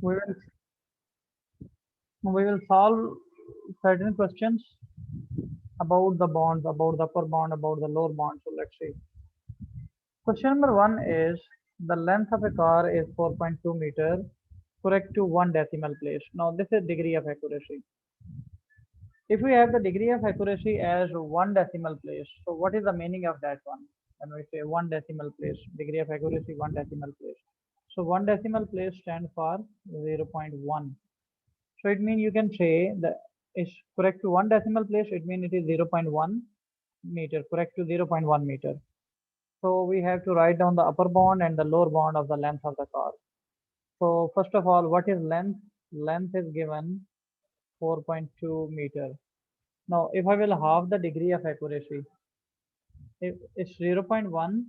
we will we will solve certain questions about the bonds, about the upper bond, about the lower bond. So let's see. Question number one is the length of a car is 4.2 meter, correct to one decimal place. Now this is degree of accuracy. If we have the degree of accuracy as one decimal place, so what is the meaning of that one? When we say one decimal place, degree of accuracy one decimal place. So one decimal place stands for 0 0.1. So it means you can say that is correct to one decimal place, it means it is 0 0.1 meter, correct to 0 0.1 meter. So we have to write down the upper bound and the lower bound of the length of the car. So first of all, what is length? Length is given 4.2 meter. Now, if I will halve the degree of accuracy, if it's 0 0.1,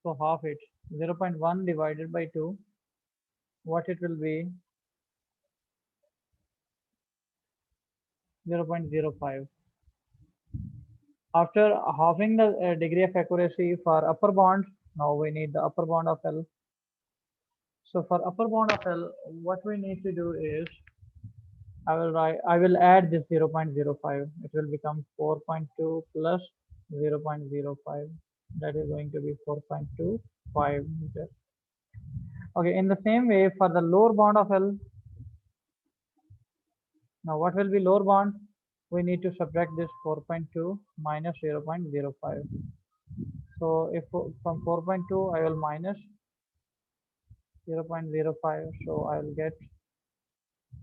so half it. 0 0.1 divided by 2, what it will be? 0.05. After halving the degree of accuracy for upper bound, now we need the upper bound of L. So for upper bound of L, what we need to do is I will add this 0.05. It will become 4.2 plus 0.05. That is going to be 4.25 meter. Okay, in the same way for the lower bound of L, now what will be lower bound? We need to subtract this 4.2 minus 0.05. So if from 4.2 I will minus 0.05, so I will get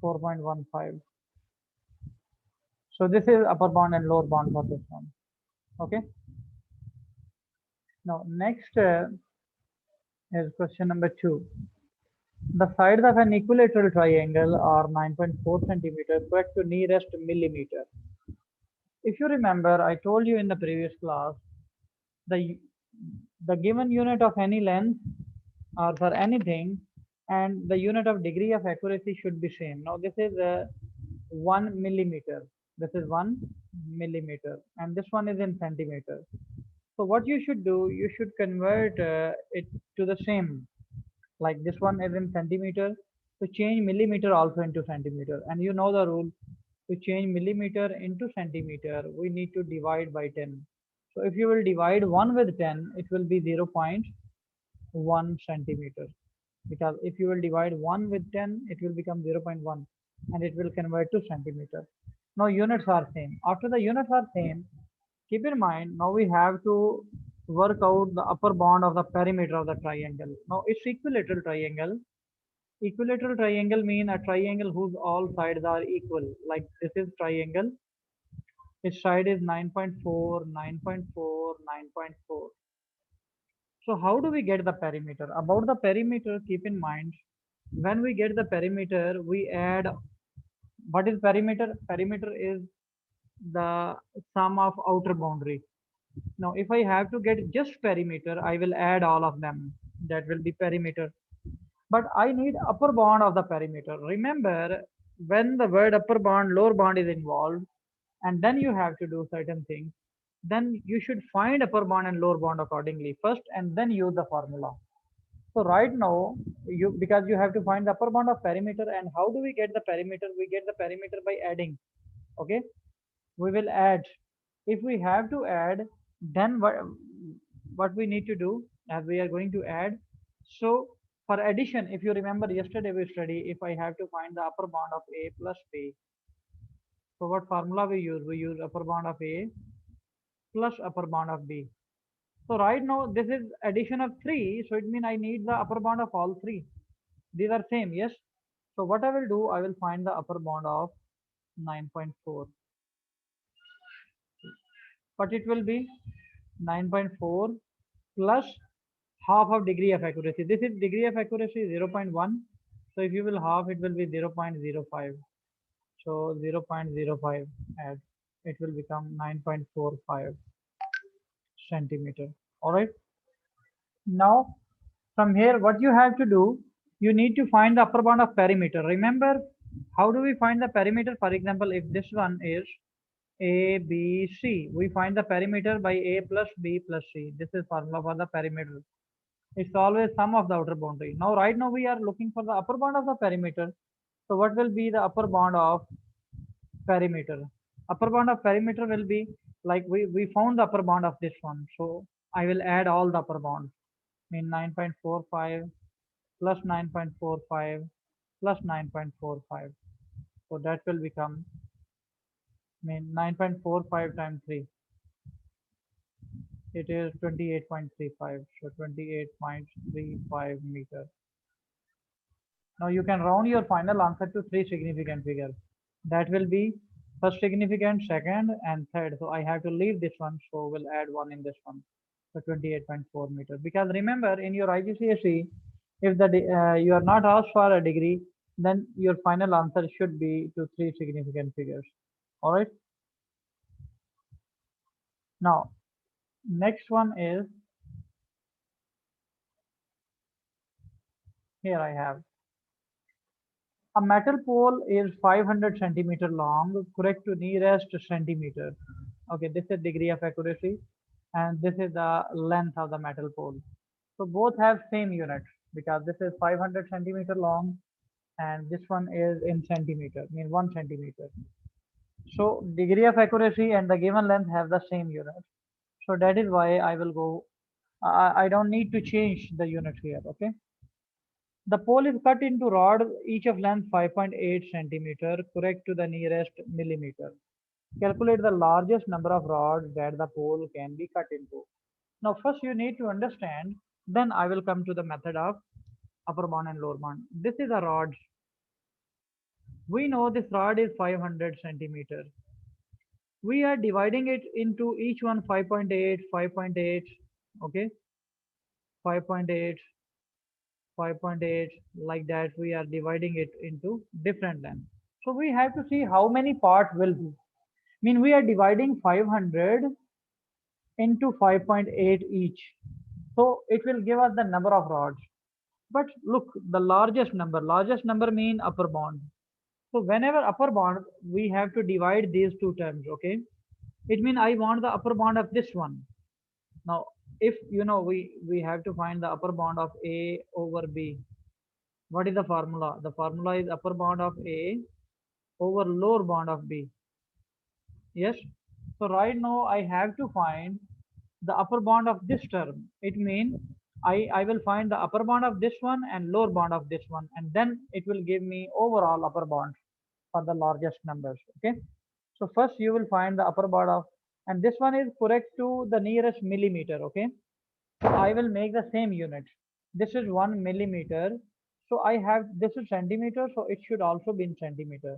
4.15. So this is upper bound and lower bound for this one. Okay. Now next is question number 2. The sides of an equilateral triangle are 9.4 centimeter correct to nearest millimeter. If you remember, I told you in the previous class, the the given unit of any length or for anything and the unit of degree of accuracy should be same. Now this is 1 millimeter. This is 1 millimeter and this one is in centimeter. So what you should do, you should convert it to the same. Like this one is in centimeter, to change millimeter also into centimeter. And you know the rule, to change millimeter into centimeter, we need to divide by 10. So if you will divide 1 with 10, it will be 0.1 centimeter. Because if you will divide 1 with 10, it will become 0.1 and it will convert to centimeter. Now units are same. After the units are same, keep in mind, now we have to work out the upper bound of the perimeter of the triangle. Now it's equilateral triangle. Equilateral triangle mean a triangle whose all sides are equal. Like this is triangle. Its side is 9.4, 9.4, 9.4. So how do we get the perimeter? About the perimeter, keep in mind, when we get the perimeter, we add, what is perimeter? Perimeter is the sum of outer boundary. Now, if I have to get just perimeter, I will add all of them. That will be perimeter. But I need upper bound of the perimeter. Remember, when the word upper bound, lower bound is involved, and then you have to do certain things, then you should find upper bound and lower bound accordingly first, and then use the formula. So right now, because you have to find the upper bound of perimeter, and how do we get the perimeter? We get the perimeter by adding. Okay, we will add. If we have to add, then what we need to do as we are going to add. So for addition, if you remember yesterday we studied, if I have to find the upper bound of a plus b, so what formula we use? We use upper bound of a plus upper bound of b. So right now this is addition of 3, so it means I need the upper bound of all 3. These are same, yes. So what I will do, I will find the upper bound of 9.4. But it will be 9.4 plus half of degree of accuracy. This is degree of accuracy 0.1. So if you will half, it will be 0.05. So 0.05 add, it will become 9.45 centimeter. All right. Now from here, what you have to do, you need to find the upper bound of perimeter. Remember, how do we find the perimeter? For example, if this one is A, B, C, we find the perimeter by A plus B plus C. This is formula for the perimeter. It's always sum of the outer boundary. Now right now we are looking for the upper bound of the perimeter. So what will be the upper bound of perimeter? Upper bound of perimeter will be like we found the upper bound of this one. So I will add all the upper bounds. Mean 9.45 plus 9.45 plus 9.45. So that will become mean 9.45 times 3. It is 28.35. So 28.35 meter. Now you can round your final answer to three significant figures. That will be first significant, second, and third. So I have to leave this one. So we'll add one in this one. So 28.4 meter. Because remember in your IGCSE, if you are not asked for a degree, then your final answer should be to three significant figures. All right. Now next one is here I have. A metal pole is 500 centimeter long, correct to nearest centimeter. Okay, this is degree of accuracy, and this is the length of the metal pole. So both have same units because this is 500 centimeter long, and this one is in centimeter, mean 1 centimeter. So degree of accuracy and the given length have the same unit. So that is why I will go. I don't need to change the unit here. Okay. The pole is cut into rod, each of length 5.8 centimeter, correct to the nearest millimeter. Calculate the largest number of rods that the pole can be cut into. Now, first you need to understand, then I will come to the method of upper bound and lower bound. This is a rod. We know this rod is 500 centimeter. We are dividing it into each one 5.8, 5.8, okay, 5.8, 5.8, like that we are dividing it into different lengths. So we have to see how many parts will be. Mean we are dividing 500 into 5.8 each. So it will give us the number of rods. But look, the largest number mean upper bound. So whenever upper bound, we have to divide these two terms, okay? It means I want the upper bound of this one. Now, if you know, we have to find the upper bound of A over B. What is the formula? The formula is upper bound of A over lower bound of B. Yes. So right now I have to find the upper bound of this term. It means I will find the upper bound of this one and lower bound of this one, and then it will give me overall upper bound for the largest numbers. Okay. So first you will find the upper bound of, and this one is correct to the nearest millimeter. Okay. So I will make the same unit. This is 1 millimeter. So I have, this is centimeter, so it should also be in centimeter.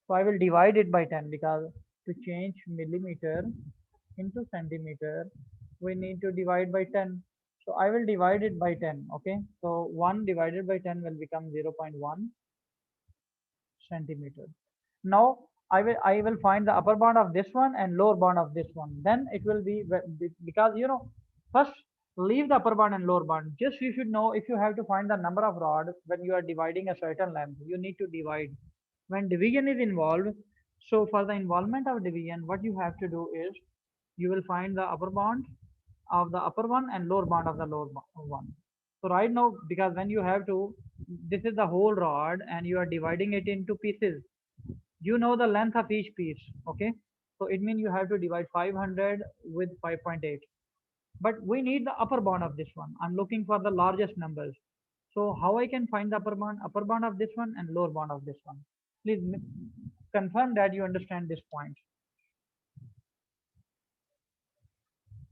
So I will divide it by 10 because to change millimeter into centimeter, we need to divide by 10. So I will divide it by 10. Okay. So 1 divided by 10 will become 0.1 centimeter. Now I will find the upper bound of this one and lower bound of this one. Then it will be because you know first leave the upper bound and lower bound. Just you should know if you have to find the number of rods when you are dividing a certain length, you need to divide. When division is involved, so for the involvement of division, what you have to do is you will find the upper bound of the upper one and lower bound of the lower one. So right now, because when you have to, this is the whole rod and you are dividing it into pieces. You know the length of each piece, okay? So it means you have to divide 500 with 5.8. But we need the upper bound of this one. I'm looking for the largest numbers. So how I can find the upper bound? Upper bound of this one and lower bound of this one. Please confirm that you understand this point.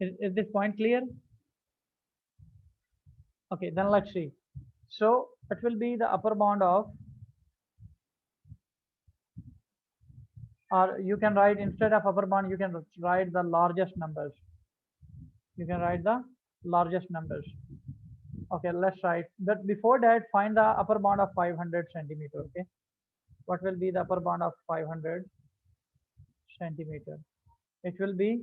Is this point clear? Okay, then let's see. So it will be the upper bound of, or you can write instead of upper bound, you can write the largest numbers. You can write the largest numbers. Okay, let's write. But before that, find the upper bound of 500 centimeter. Okay, what will be the upper bound of 500 centimeter? It will be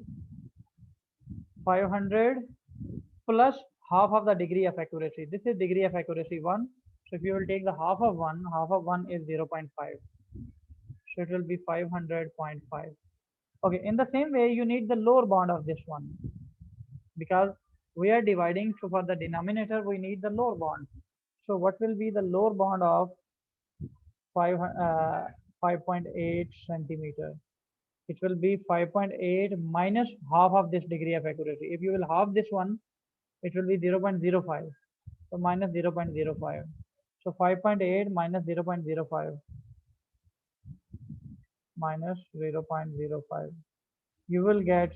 500 plus half of the degree of accuracy. This is degree of accuracy 1. So if you will take the half of 1 is 0.5. So it will be 500.5. Okay, in the same way, you need the lower bound of this one because We are dividing, so for the denominator we need the lower bound. So what will be the lower bound of 5.8 centimeter? It will be 5.8 minus half of this degree of accuracy. If you will half this one, it will be 0.05. So minus 0.05. So 5.8 minus 0.05 minus 0.05. You will get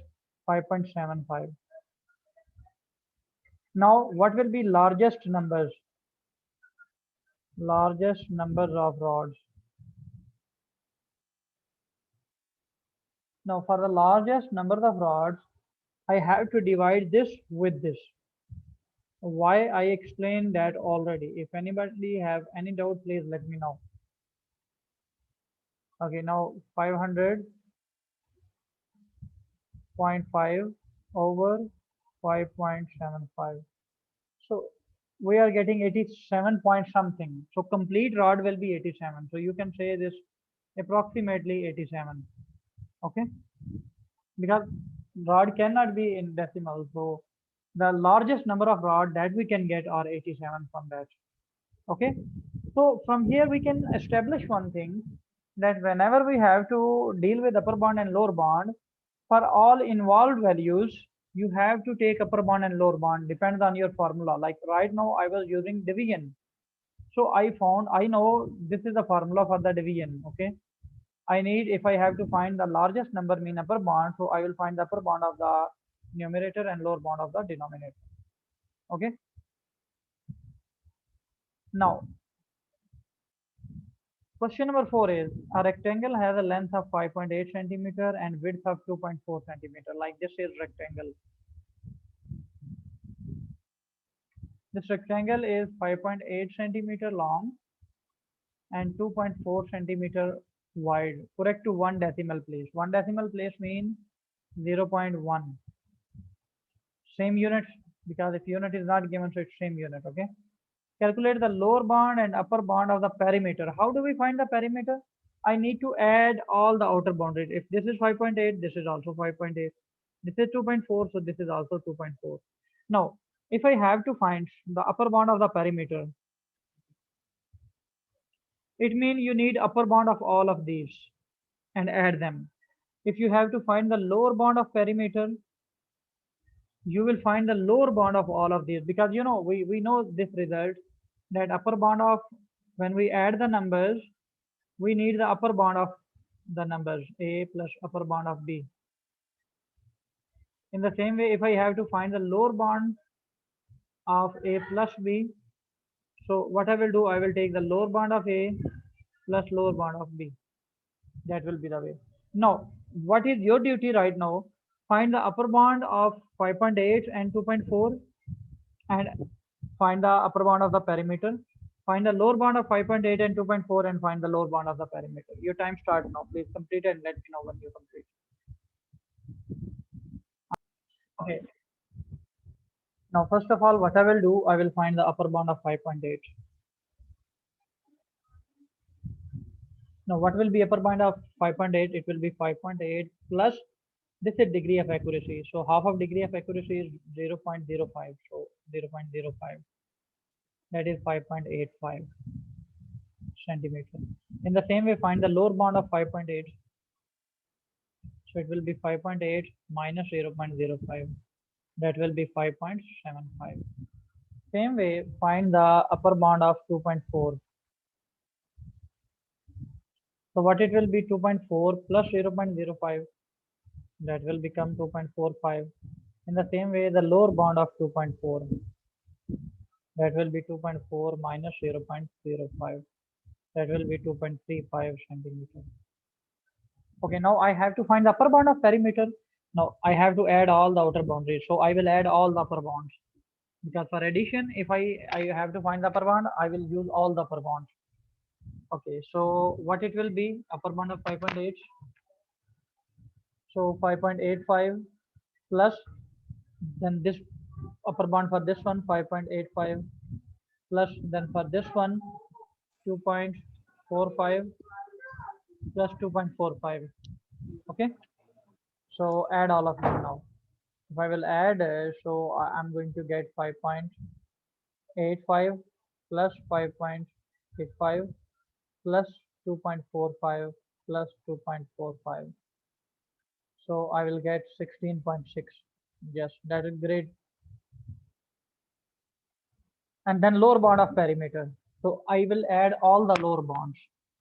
5.75. Now, what will be largest numbers? Largest numbers of rods. Now, for the largest number of rods, I have to divide this with this. Why I explained that already. If anybody have any doubt, please let me know. Okay, now 500.5 over 5.75. So we are getting 87 point something. So complete rod will be 87. So you can say this approximately 87. Okay, because rod cannot be in decimal. So the largest number of rod that we can get are 87 from that. Okay, so from here we can establish one thing, that whenever we have to deal with upper bound and lower bound, for all involved values, you have to take upper bound and lower bound, depends on your formula. Like right now I was using division. So I know this is the formula for the division. Okay, I need, if I have to find the largest number mean upper bound, so I will find the upper bound of the numerator and lower bound of the denominator. Okay, now question number 4 is, a rectangle has a length of 5.8 centimeter and width of 2.4 centimeter. Like this is rectangle. This rectangle is 5.8 centimeter long and 2.4 centimeter wide. Correct to one decimal place. One decimal place means 0.1. Same unit, because if unit is not given, so it's same unit. Okay. Calculate the lower bound and upper bound of the perimeter. How do we find the perimeter? I need to add all the outer boundaries. If this is 5.8, this is also 5.8. This is 2.4, so this is also 2.4. Now, if I have to find the upper bound of the perimeter, it means you need upper bound of all of these and add them. If you have to find the lower bound of perimeter, you will find the lower bound of all of these, because you know we know this result, that upper bound of, when we add the numbers, we need the upper bound of the numbers a plus upper bound of b. In the same way, if I have to find the lower bound of a plus b, so what I will do, I will take the lower bound of a plus lower bound of b. That will be the way. Now, what is your duty right now? Find the upper bound of 5.8 and 2.4 and find the upper bound of the perimeter. Find the lower bound of 5.8 and 2.4 and find the lower bound of the perimeter. Your time starts now. Please complete and let me know when you complete. Okay. Now, first of all, what I will do, I will find the upper bound of 5.8. Now, what will be upper bound of 5.8? It will be 5.8 plus, this is degree of accuracy. So half of degree of accuracy is 0.05. So 0.05. That is 5.85 centimeter. In the same way, find the lower bound of 5.8. So it will be 5.8 minus 0.05. That will be 5.75. Same way, find the upper bound of 2.4. So what it will be, 2.4 plus 0.05, that will become 2.45. In the same way, the lower bound of 2.4, that will be 2.4 minus 0.05, that will be 2.35 centimeter. Okay, now I have to find the upper bound of perimeter. Now I have to add all the outer boundaries. So I will add all the upper bounds, because for addition, if I have to find the upper bound, I will use all the upper bounds. Okay, so what it will be, upper bound of 5.8. So 5.85 plus, then this upper bound for this one 5.85 plus, then for this one 2.45 plus 2.45. Okay, so add all of them now. If I will add, I'm going to get 5.85 plus 5.85 plus 2.45 plus 2.45. So I will get 16.6. Yes, that is great. And then lower bound of perimeter. So I will add all the lower bonds.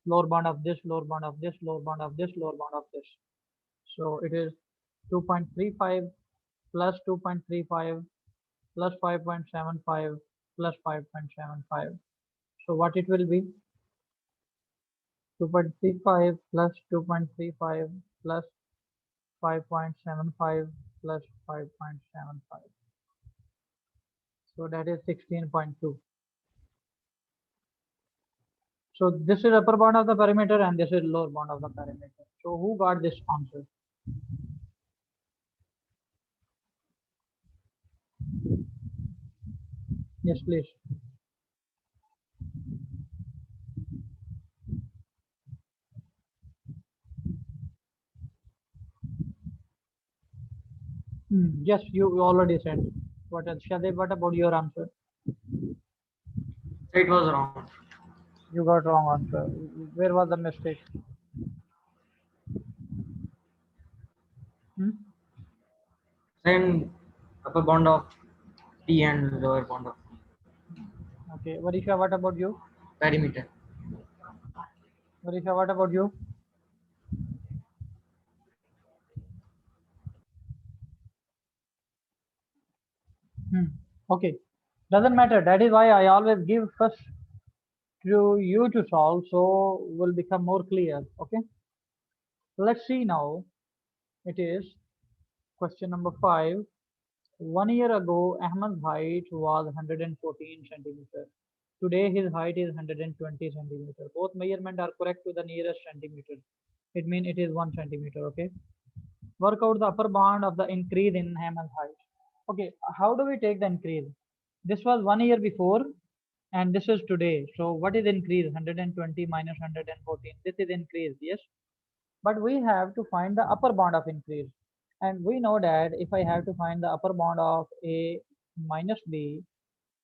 Lower bound of this, lower bound of this, lower bound of this, lower bound of this. So it is 2.35 plus 2.35 plus 5.75 plus 5.75. So what it will be? 2.35 plus 2.35 plus 5.75 plus 5.75. So that is 16.2. So this is upper bound of the perimeter and this is lower bound of the perimeter. So who got this answer? Yes, please. Yes, you already said. What else? Shadeb, what about your answer? It was wrong. You got wrong answer. Where was the mistake? Hmm? Then upper bound of P and lower bound of Okay, Varisha, what about you? perimeter. Varisha, what about you? Hmm. Okay, doesn't matter. That is why I always give first to you to solve, so will become more clear. Okay, let's see now. It is question number 5. 1 year ago, Ahmed's height was 114 centimeter. Today, his height is 120 centimeter. Both measurements are correct to the nearest centimeter. It means it is 1 centimeter. Okay. Work out the upper bound of the increase in Ahmed's height. Okay. How do we take the increase? This was 1 year before, and this is today. So what is increase? 120 minus 114. This is increase. Yes. But we have to find the upper bound of increase. And we know that if I have to find the upper bound of A minus B,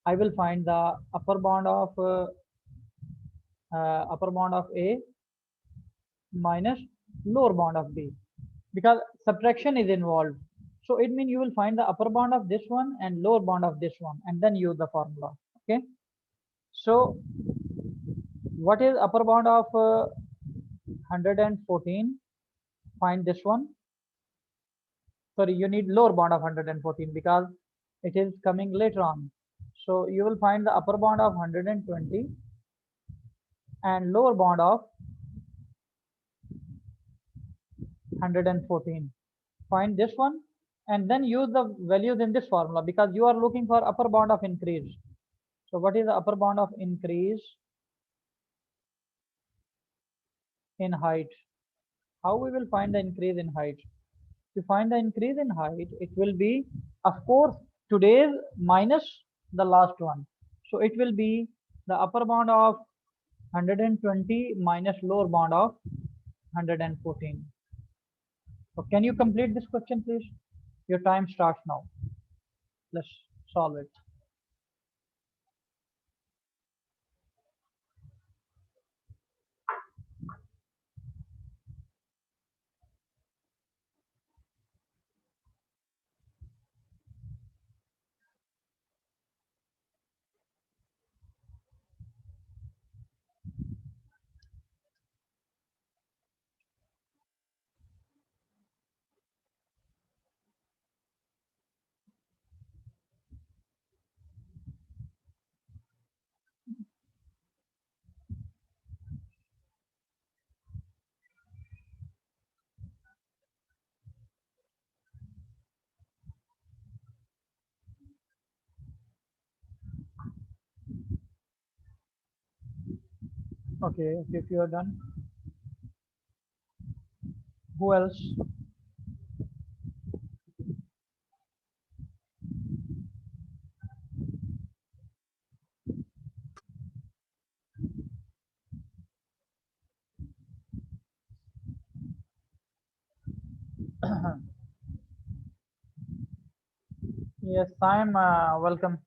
I will find the upper bound of A minus lower bound of B because subtraction is involved. So it means you will find the upper bound of this one and lower bound of this one and then use the formula. Okay. So what is upper bound of 114? Find this one. Sorry, you need lower bound of 114 because it is coming later on. So you will find the upper bound of 120 and lower bound of 114. Find this one and then use the values in this formula because you are looking for upper bound of increase. So what is the upper bound of increase in height? How we will find the increase in height? To find the increase in height, it will be, of course, today's minus the last one. So it will be the upper bound of 120 minus lower bound of 114. So can you complete this question, please? Your time starts now. Let's solve it. Okay, if you are done, who else? Yes, Sam, welcome.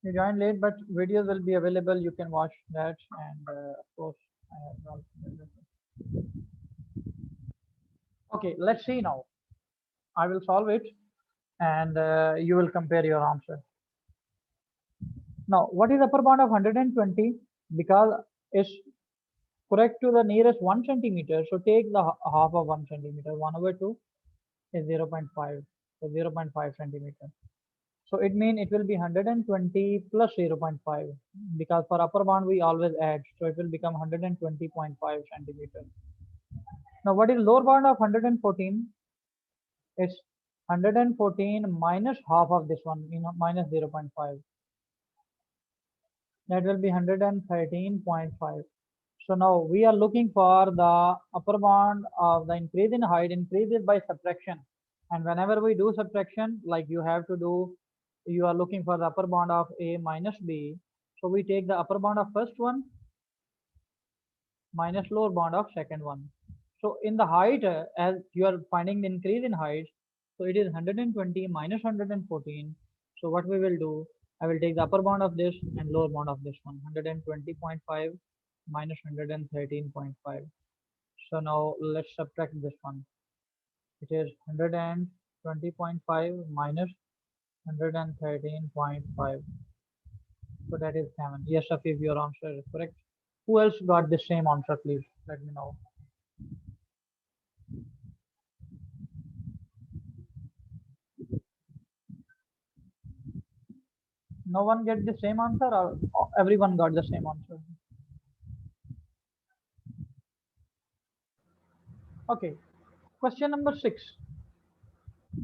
You joined late, but videos will be available. You can watch that, and of course, I have also. Okay, let's see now. I will solve it, and you will compare your answer. Now, what is upper bound of 120? Because it's correct to the nearest 1 centimeter, so take the half of 1 centimeter. 1 over 2 is 0.5, so 0.5 centimeter. So it means it will be 120 plus 0.5, because for upper bound we always add, so it will become 120.5 centimeter. Now what is lower bound of 114? It's 114 minus half of this one, minus 0.5. That will be 113.5. So now we are looking for the upper bound of the increase in height increases by subtraction. And whenever we do subtraction, like you have to do, you are looking for the upper bound of A minus B. So we take the upper bound of first one minus lower bound of second one. So in the height, as you are finding the increase in height, so it is 120 minus 114. So what we will do, I will take the upper bound of this and lower bound of this one, 120.5 minus 113.5. So now let's subtract this one. It is 120.5 minus 113.5. So that is 7. Yes, Afif, your answer is correct. Who else got the same answer, please? Let me know. No one get the same answer, or everyone got the same answer? Okay. Question number 6.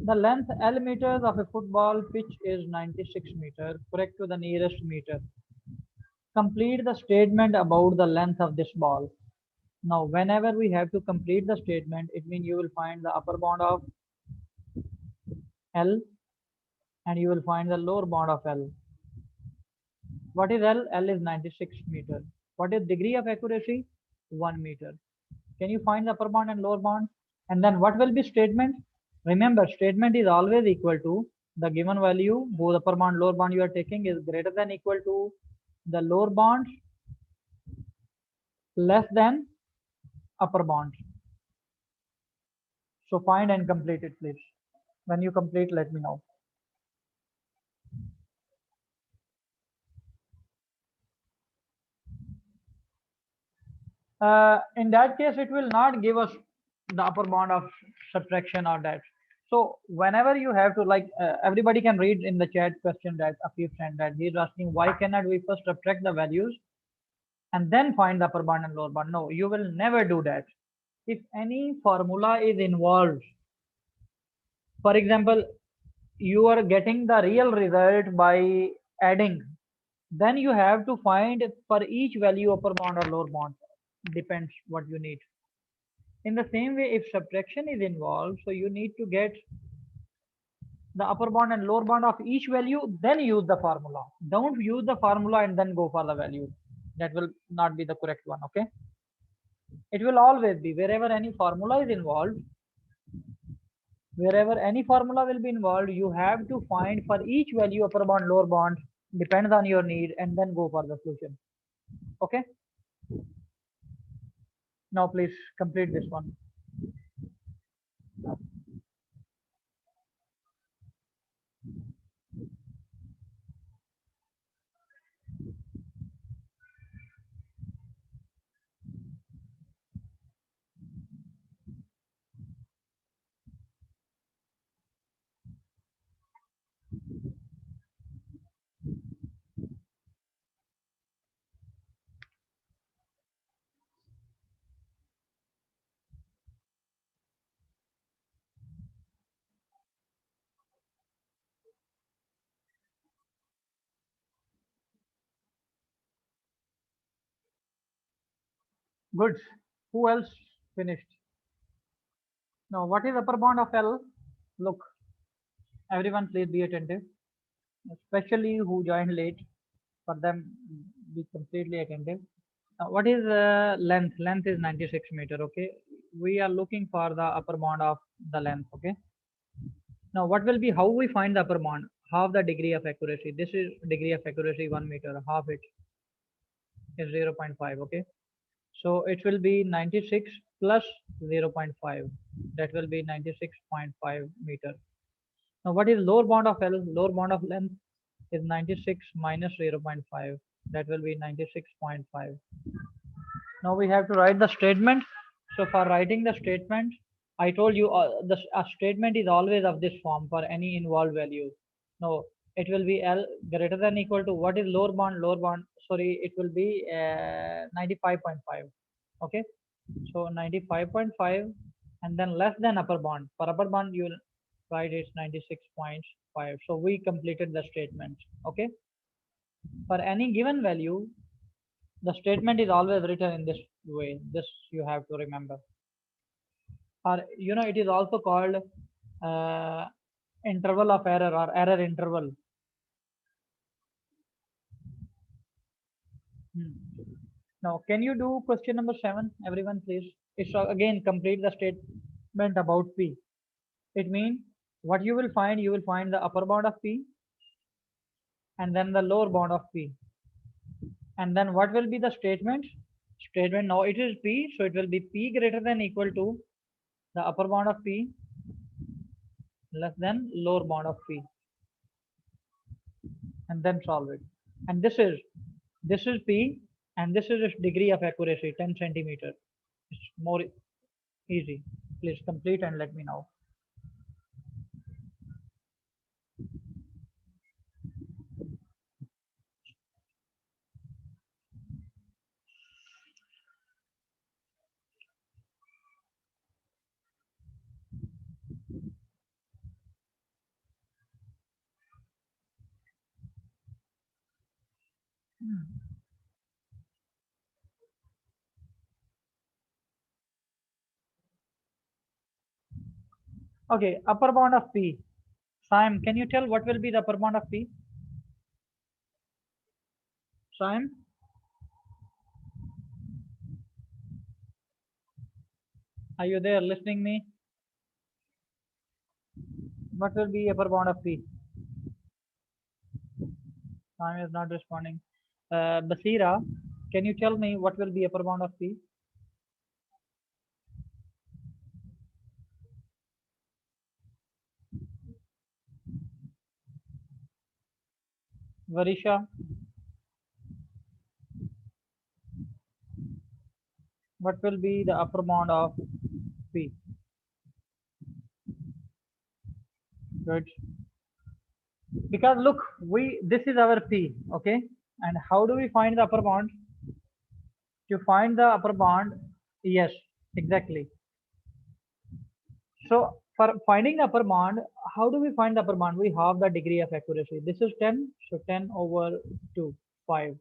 The length L meters of a football pitch is 96 meters. Correct to the nearest meter. Complete the statement about the length of this ball. Now, whenever we have to complete the statement, it means you will find the upper bound of L and you will find the lower bound of L. What is L? L is 96 meter. What is degree of accuracy? 1 meter. Can you find the upper bound and lower bound? And then what will be statement? Remember, statement is always equal to the given value, both upper bound, lower bound you are taking is greater than equal to the lower bound less than upper bound. So find and complete it, please. When you complete, let me know. In that case, it will not give us the upper bound of subtraction or that. So whenever you have to, like, everybody can read in the chat question that Afif sent, that he's asking why cannot we first subtract the values and then find the upper bound and lower bound? No, you will never do that. If any formula is involved, for example, you are getting the real result by adding, then you have to find for each value upper bound or lower bound. Depends what you need. In the same way, if subtraction is involved, so you need to get the upper bound and lower bound of each value, then use the formula. Don't use the formula and then go for the value. That will not be the correct one, okay? It will always be, wherever any formula is involved, wherever any formula will be involved, you have to find for each value upper bound, lower bound, depends on your need, and then go for the solution. Okay? Now please complete this one. Good. Who else finished? Now, what is upper bound of L? Look, everyone please be attentive, especially who joined late. For them, be completely attentive. Now, what is length? Length is 96 meter. Okay, we are looking for the upper bound of the length. Okay, Now what will be, how we find the upper bound? Half the degree of accuracy. This is degree of accuracy 1 meter. Half it is 0.5. Okay. So it will be 96 plus 0.5. That will be 96.5 meter. Now what is lower bound of L? Lower bound of length is 96 minus 0.5. That will be 96.5. Now we have to write the statement. So for writing the statement, I told you a statement is always of this form for any involved value. No, it will be L greater than equal to what is lower bound? Lower bound, sorry, it will be 95.5. Okay, so 95.5 and then less than upper bound. For upper bound, you will write it's 96.5. So we completed the statement. Okay, for any given value, the statement is always written in this way. This you have to remember. Or it is also called uh, interval of error or error interval. Now can you do question number 7, everyone, please? It's again complete the statement about P. It means what you will find, you will find the upper bound of P and then the lower bound of P, and then what will be the statement? Now it is P, so it will be P greater than equal to the upper bound of P less than lower bound of P, and then solve it. And this is P, and this is its degree of accuracy, 10 centimeter. It's more easy. Please complete and let me know. Okay, upper bound of P. Sam, can you tell what will be the upper bound of P? Sam? Are you there listening me? What will be upper bound of P? Sam is not responding. Basira, can you tell me what will be upper bound of P? Varisha, what will be the upper bound of P? Good. Because look, this is our P, okay? And how do we find the upper bound? To find the upper bound, yes, exactly. So for finding the upper bound, how do we find the upper bound? We have the degree of accuracy. This is 10, so 10 over 2, 5.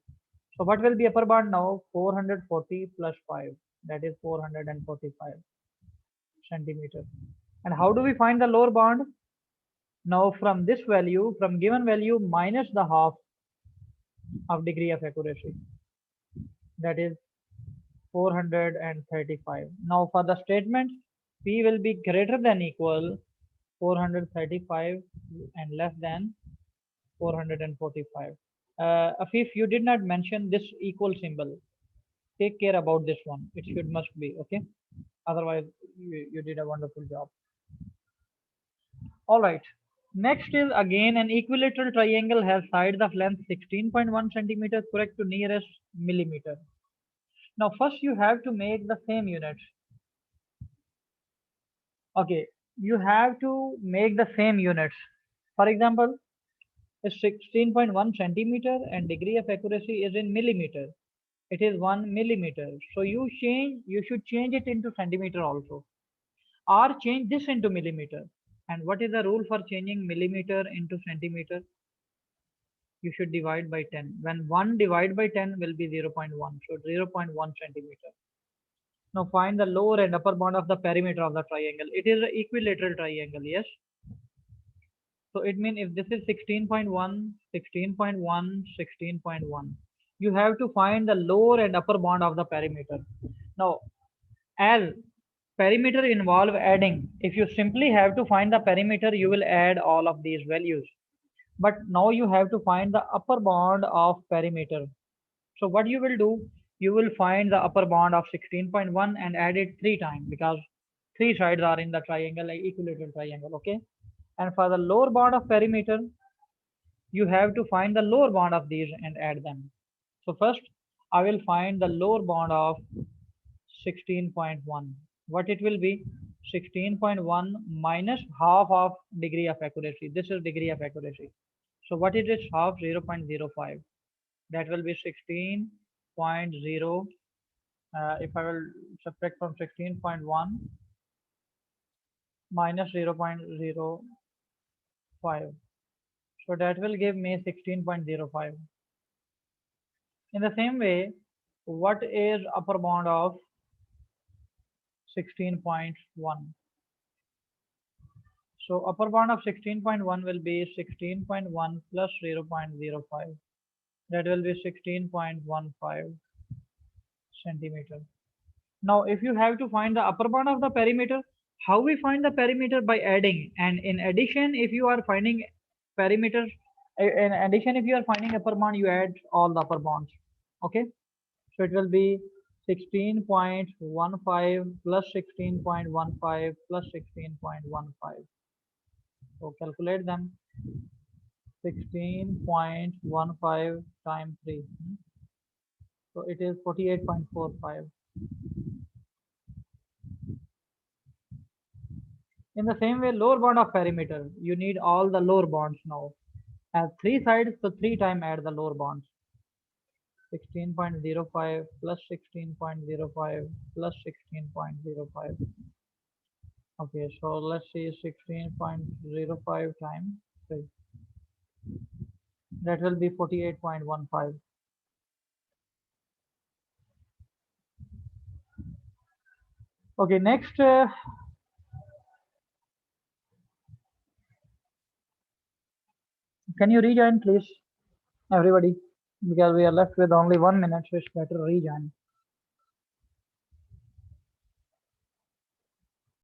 So what will be upper bound now? 440 plus 5, that is 445 centimeter. And how do we find the lower bound? Now from this value, from given value minus the half of degree of accuracy, that is 435. Now for the statement, P will be greater than equal 435 and less than 445. Afif, you did not mention this equal symbol. Take care about this one. It should must be, okay? Otherwise, you did a wonderful job. All right. Next is again an equilateral triangle has sides of length 16.1 centimeter correct to nearest millimeter. Now first you have to make the same units. Okay, you have to make the same units. For example, is 16.1 centimeter and degree of accuracy is in millimeter. It is 1 millimeter. So you should change it into centimeter also, or change this into millimeter. And what is the rule for changing millimeter into centimeter? You should divide by 10. When 1 divided by 10 will be 0.1. So 0.1 centimeter. Now find the lower and upper bound of the perimeter of the triangle. It is an equilateral triangle, yes. So it means if this is 16.1, 16.1, 16.1, you have to find the lower and upper bound of the perimeter. Now, as perimeter involve adding. If you simply have to find the perimeter, you will add all of these values. But now you have to find the upper bound of perimeter. So what you will do, you will find the upper bound of 16.1 and add it 3 times because 3 sides are in the triangle, like equilateral triangle, okay? And for the lower bound of perimeter, you have to find the lower bound of these and add them. So first, I will find the lower bound of 16.1. What it will be? 16.1 minus half of degree of accuracy. This is degree of accuracy. So what is this? Half 0.05. That will be 16.0. If I will subtract from 16.1 minus 0.05. So that will give me 16.05. In the same way, what is upper bound of 16.1? So upper bound of 16.1 will be 16.1 plus 0.05. That will be 16.15 centimeter. Now, if you have to find the upper bound of the perimeter, how we find the perimeter? By adding. And in addition, if you are finding perimeters, in addition, if you are finding upper bound, you add all the upper bounds. Okay. So it will be 16.15 plus 16.15 plus 16.15. So calculate them. 16.15 times 3. So it is 48.45. In the same way, lower bound of perimeter, you need all the lower bounds now. As 3 sides, so 3 times add the lower bounds. 16.05 plus 16.05 plus 16.05. Okay, so let's see 16.05 times 3. That will be 48.15. Okay, next, can you rejoin please, everybody? Because we are left with only 1 minute, so it's better rejoin.